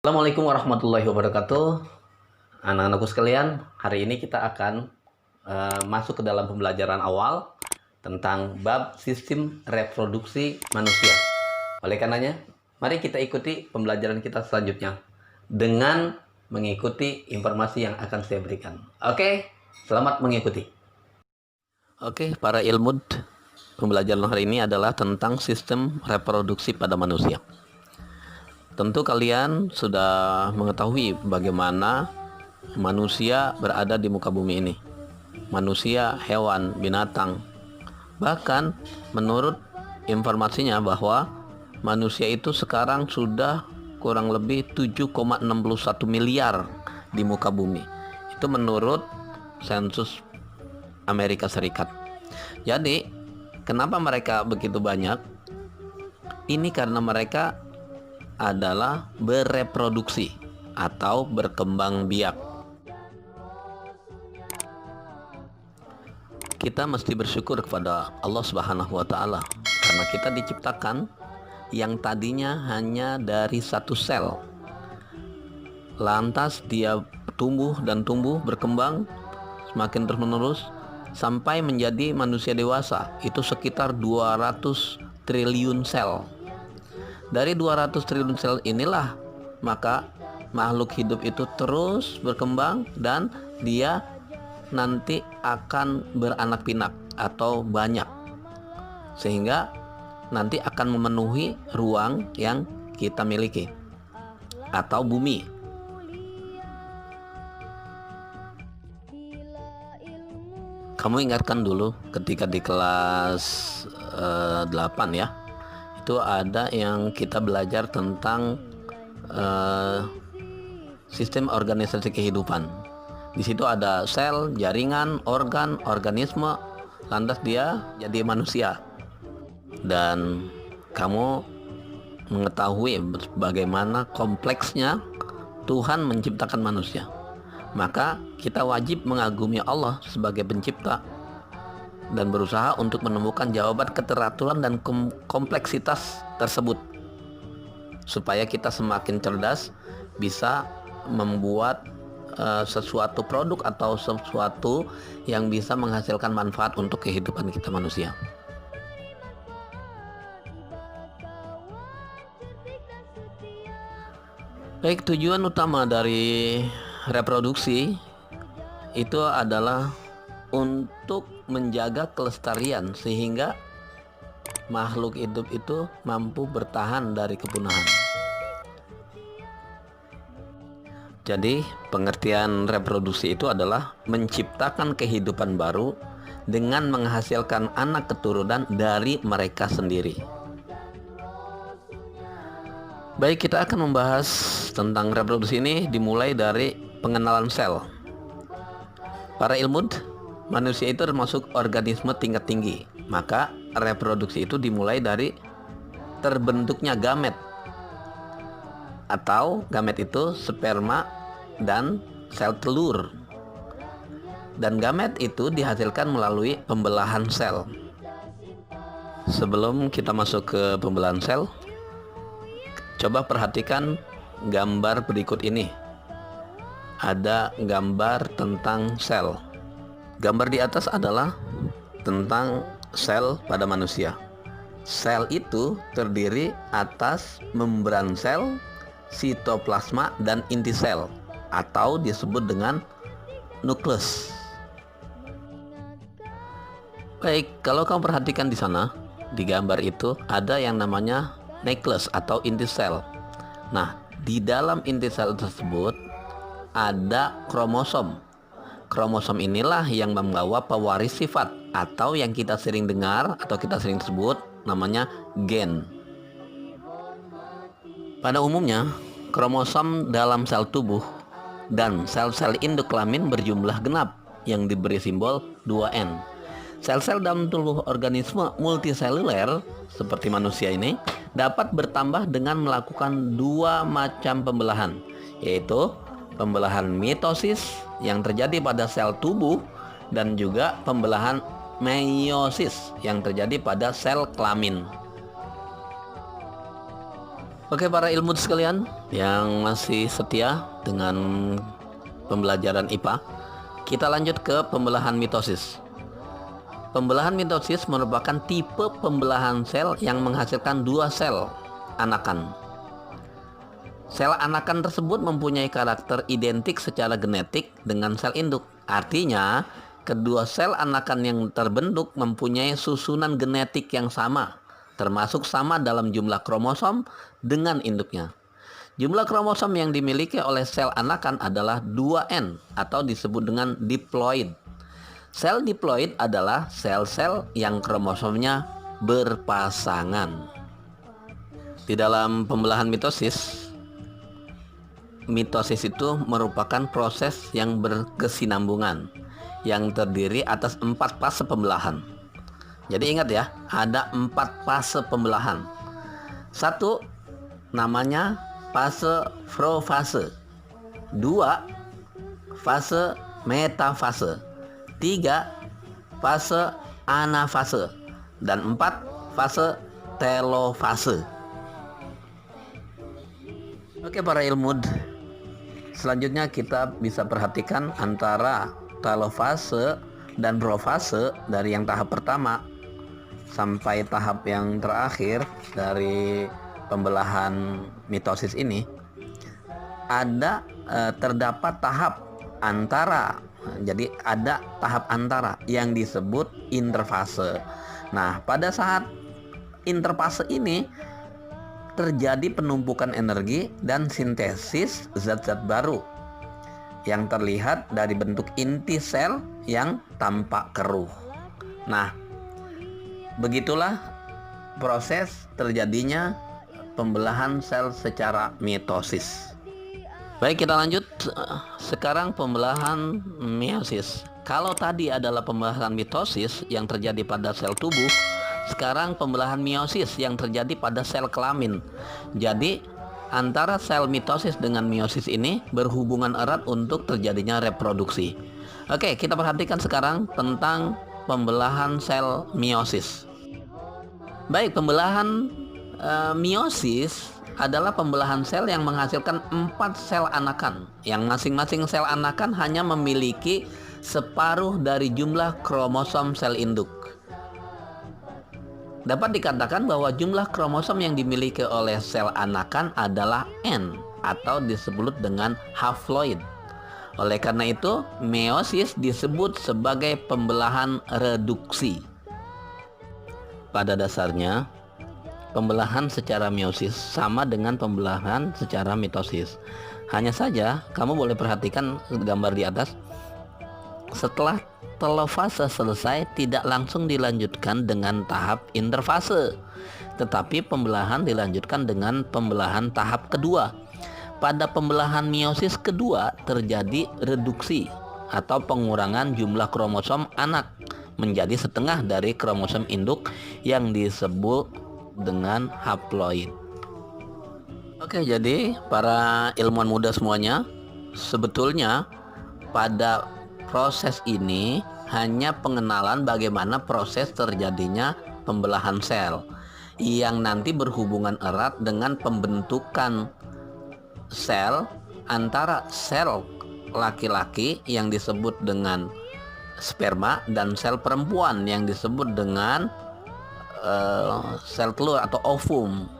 Assalamualaikum warahmatullahi wabarakatuh. Anak-anakku sekalian, hari ini kita akan masuk ke dalam pembelajaran awal tentang bab sistem reproduksi manusia. Oleh karenanya, mari kita ikuti pembelajaran kita selanjutnya dengan mengikuti informasi yang akan saya berikan. Oke, selamat mengikuti. Oke, para ilmud, pembelajaran hari ini adalah tentang sistem reproduksi pada manusia. Tentu kalian sudah mengetahui bagaimana manusia berada di muka bumi ini. Manusia, hewan, binatang. Bahkan menurut informasinya bahwa manusia itu sekarang sudah kurang lebih 7,61 miliar di muka bumi. Itu menurut sensus Amerika Serikat. Jadi, kenapa mereka begitu banyak? Ini karena mereka adalah bereproduksi atau berkembang biak. Kita mesti bersyukur kepada Allah Subhanahu wa Ta'ala karena kita diciptakan yang tadinya hanya dari satu sel. Lantas dia tumbuh dan tumbuh, berkembang semakin terus-menerus sampai menjadi manusia dewasa. Itu sekitar 200 triliun sel. Dari 200 triliun sel inilah maka makhluk hidup itu terus berkembang dan dia nanti akan beranak pinak atau banyak, sehingga nanti akan memenuhi ruang yang kita miliki atau bumi. Kamu ingatkan dulu ketika di kelas 8 ya, itu ada yang kita belajar tentang sistem organisasi kehidupan. Di situ ada sel, jaringan, organ, organisme, lantas dia jadi manusia. Dan kamu mengetahui bagaimana kompleksnya Tuhan menciptakan manusia. Maka kita wajib mengagumi Allah sebagai pencipta dan berusaha untuk menemukan jawaban keteraturan dan kompleksitas tersebut supaya kita semakin cerdas bisa membuat sesuatu produk atau sesuatu yang bisa menghasilkan manfaat untuk kehidupan kita manusia. Baik, tujuan utama dari reproduksi itu adalah untuk menjaga kelestarian sehingga makhluk hidup itu mampu bertahan dari kepunahan. Jadi pengertian reproduksi itu adalah menciptakan kehidupan baru dengan menghasilkan anak keturunan dari mereka sendiri. Baik, kita akan membahas tentang reproduksi ini dimulai dari pengenalan sel. Para ilmud, manusia itu termasuk organisme tingkat tinggi. Maka reproduksi itu dimulai dari terbentuknya gamet. Atau gamet itu sperma dan sel telur. Dan gamet itu dihasilkan melalui pembelahan sel. Sebelum kita masuk ke pembelahan sel, coba perhatikan gambar berikut ini. Ada gambar tentang sel. Gambar di atas adalah tentang sel pada manusia. Sel itu terdiri atas membran sel, sitoplasma, dan inti sel atau disebut dengan nukleus. Baik, kalau kamu perhatikan di sana, di gambar itu ada yang namanya nukleus atau inti sel. Nah, di dalam inti sel tersebut ada kromosom. Kromosom inilah yang membawa pewaris sifat atau yang kita sering dengar atau kita sering sebut namanya gen. Pada umumnya, kromosom dalam sel tubuh dan sel-sel induk kelamin berjumlah genap yang diberi simbol 2N. Sel-sel dalam tubuh organisme multiseluler seperti manusia ini dapat bertambah dengan melakukan dua macam pembelahan, yaitu pembelahan mitosis yang terjadi pada sel tubuh dan juga pembelahan meiosis yang terjadi pada sel kelamin. Oke, para ilmuwan sekalian yang masih setia dengan pembelajaran IPA, kita lanjut ke pembelahan mitosis. Pembelahan mitosis merupakan tipe pembelahan sel yang menghasilkan dua sel anakan. Sel anakan tersebut mempunyai karakter identik secara genetik dengan sel induk. Artinya, kedua sel anakan yang terbentuk mempunyai susunan genetik yang sama, termasuk sama dalam jumlah kromosom dengan induknya. Jumlah kromosom yang dimiliki oleh sel anakan adalah 2N atau disebut dengan diploid. Sel diploid adalah sel-sel yang kromosomnya berpasangan. Di dalam pembelahan mitosis itu merupakan proses yang berkesinambungan yang terdiri atas 4 fase pembelahan. Jadi ingat ya, ada 4 fase pembelahan. 1 namanya fase profase, 2 fase metafase, 3 fase anafase, dan 4 fase telofase. Oke para ilmuwan, selanjutnya kita bisa perhatikan antara telofase dan profase dari yang tahap pertama sampai tahap yang terakhir dari pembelahan mitosis ini. Ada terdapat tahap antara, jadi ada tahap antara yang disebut interfase. Nah, pada saat interfase ini terjadi penumpukan energi dan sintesis zat-zat baru yang terlihat dari bentuk inti sel yang tampak keruh. Nah, begitulah proses terjadinya pembelahan sel secara mitosis. Baik, kita lanjut. Sekarang pembelahan meiosis. Kalau tadi adalah pembelahan mitosis yang terjadi pada sel tubuh, sekarang pembelahan meiosis yang terjadi pada sel kelamin. Jadi antara sel mitosis dengan meiosis ini berhubungan erat untuk terjadinya reproduksi. Oke, kita perhatikan sekarang tentang pembelahan sel meiosis. Baik, pembelahan meiosis adalah pembelahan sel yang menghasilkan 4 sel anakan, yang masing-masing sel anakan hanya memiliki separuh dari jumlah kromosom sel induk. Dapat dikatakan bahwa jumlah kromosom yang dimiliki oleh sel anakan adalah N atau disebut dengan haploid. Oleh karena itu, meiosis disebut sebagai pembelahan reduksi. Pada dasarnya, pembelahan secara meiosis sama dengan pembelahan secara mitosis. Hanya saja, kamu boleh perhatikan gambar di atas. Setelah telofase selesai, tidak langsung dilanjutkan dengan tahap interfase, tetapi pembelahan dilanjutkan dengan pembelahan tahap kedua. Pada pembelahan meiosis kedua terjadi reduksi atau pengurangan jumlah kromosom anak menjadi setengah dari kromosom induk yang disebut dengan haploid. Oke, jadi para ilmuwan muda semuanya, sebetulnya pada proses ini hanya pengenalan bagaimana proses terjadinya pembelahan sel yang nanti berhubungan erat dengan pembentukan sel antara sel laki-laki yang disebut dengan sperma dan sel perempuan yang disebut dengan sel telur atau ovum.